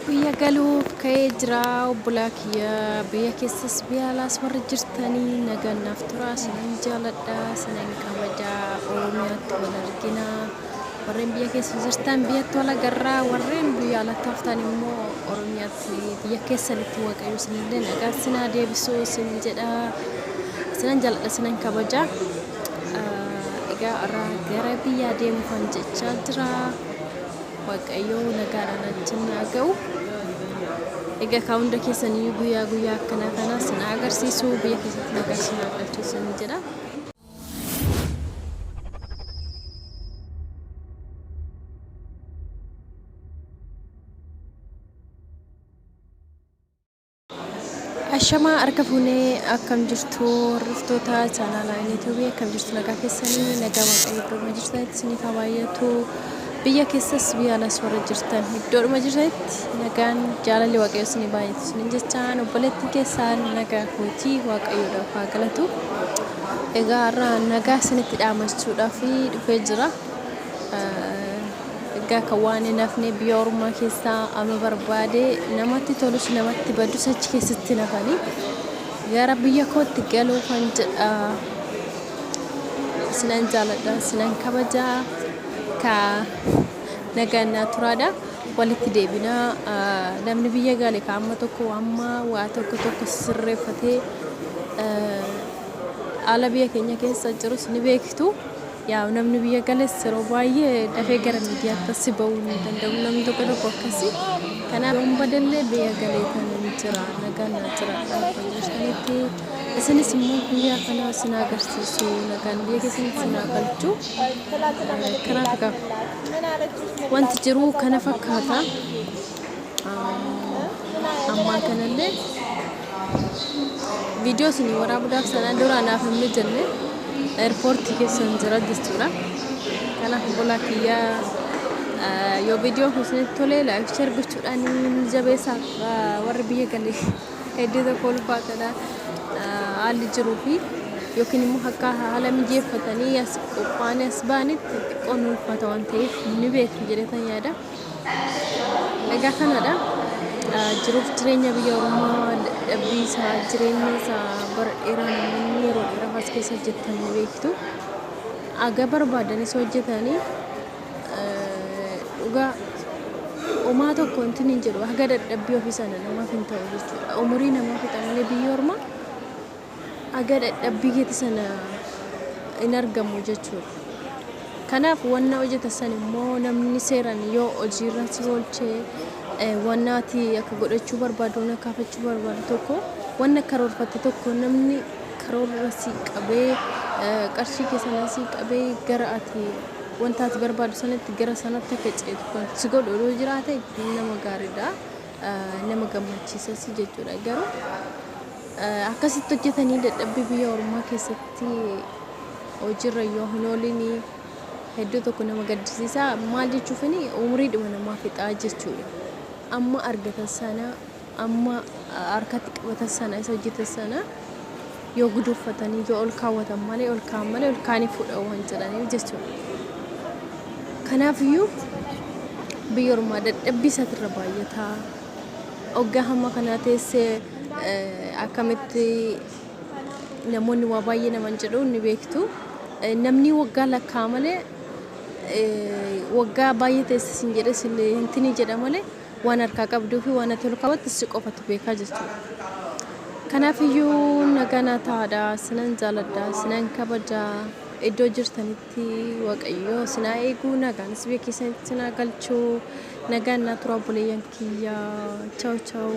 Biyya galuuf ka'ee jira obbolaa kiyya biyya keessas biyya alaas warra jirtanii nagannaaf tura sinan jaaladha sinan kabajaa Oromiyaatti wal argina warreen biyya keessa jirtan biyyatti wal agarraa warreen biyya alatti haftan immoo Oromiyaatti biyya keessanitti waaqayyo sinillee nagaa sinaa deebisuu sin jedha sinan jaaladha sinan kabajaa egaa gara biyya deemu kan jechaa jira waaqayyo nagaadhaan achiin ga'u egaa kaawunda keessanii guyyaa akkana kana sin agarsiisu biyya keessatti nagaa sin agarsiisu sin jedha Ashama arka fuunee akkam jirtu hordoftoota chaanaalaa YouTube akkam jirtu nagaa keessanii nagaa waaqayyo iddoo jirtanitti sinii kabaayatu biyya keessas biyya alas warra jirtan iddoodhuma jirtanitti nagaan jaalalli waaqayyo sinii baay'atu sin jechaan obboleettiin keessaan nagaa hojii waaqayyoodhaaf haa galatu egaa irraa nagaa sinitti dhaamachuudhaaf dhufee jira egaa kan waan nafne biyya Oromoo keessaa ama barbaade namatti tolus namatti badus achi keessatti nafanii gara biyya kootti galuu kan jedha sinan jaaladha sinan kabajaa ka naganna turaadha walitti deebina namni biyya galee ka amma tokko amma waa tokko sirreeffatee ala biyya keenya keessa jirus ni beektu yaa namni biyya galee yeroo baay'ee dafee gara miidiyaatti si ba'uu ni danda'u namni tokko akkasii kanaaf badallee biyya galee kan jira naganna jira dhaabbatanitti isinis immoo biyya kana sin agarsiisu nagaan biyya keessatti sin agalchu kanaaf egaa wanti jiru kana fakkaata amma kanallee viidiyoo sin waraabuudhaaf sanaan dura naaf hin jenne airport keessan jira jechuudha kanaaf obbolaa kiyya yoo viidiyoo kun tolee laayif share gochuudhaan jabeessaa warra biyya galee hedduu tokko ulfaatadha haalli jiruu fi yookiin immoo akka haala mijeeffatanii as qophaa'anii as ba'anitti xiqqoon ulfaata waan ta'eef ni beeku jedhetan yaada egaa kanadha jiruuf jireenya biyya Oromoo dadhabbii isaa jireenya isaa bara dheeraa namoonni yeroo dheeraaf as keessa hojjetan ni beektu aga barbaadanis hojjetanii dhugaa uumaa tokko wanti hin jedhu haga dadhabbii ofii sana namaaf hin ta'u jechuudha umurii namaaf hin ta'u malee biyya Oromoo aga dadhabbii keetti sana hin argamu jechuudha kanaaf wanna hojjetan san immoo namni seeran yoo hojiirra si oolchee wannaati akka godhachuu barbaadu wanna kaafachuu barbaadu tokko wanna karoorfatte tokko namni karoorra si qabee qarshii keessaa si qabee gara ati wanta ati barbaadu sanatti gara sanatti akka ceetu kan si godhu jiraate nama gaariidha nama gammachiisa si jechuudha garuu akkasitti hojjetanii dadhabbii biyya Oromoo keessatti hojiirra yoo hin oolini hedduu tokko nama gaddisiisa maal jechuufini umuriidhuma namaa fixaa jechuudha amma argatan sana amma harkatti qabatan sana isa hojjetan sana yoo guduunfatanii yoo ol kaawwatan malee ol kaa'an malee ol kaanii fuudhan waan jedhaniif jechuudha kanaafiyyuu biyya Oromoo dadhabbii isaatirra baay'ataa hoggaa hamma kanaa teessee akkamitti namoonni waa baay'ee naman jedhu ni beektu namni waggaa lakkaa malee waggaa baay'ee teessisin jedhe sillee hintini jedha malee waan harkaa qabduu fi waan ati ol kaawwattu si qofatu beekaa jechuudha kanaafiyyuu naganaa taa'aadha sinan jaaladha sinan kabajaa iddoo jirtanitti waaqayyo sinaa eeguu nagaanis biyya keessanitti sinaa galchuu nagaan naa tura obboleeyyan kiyya ciao ciao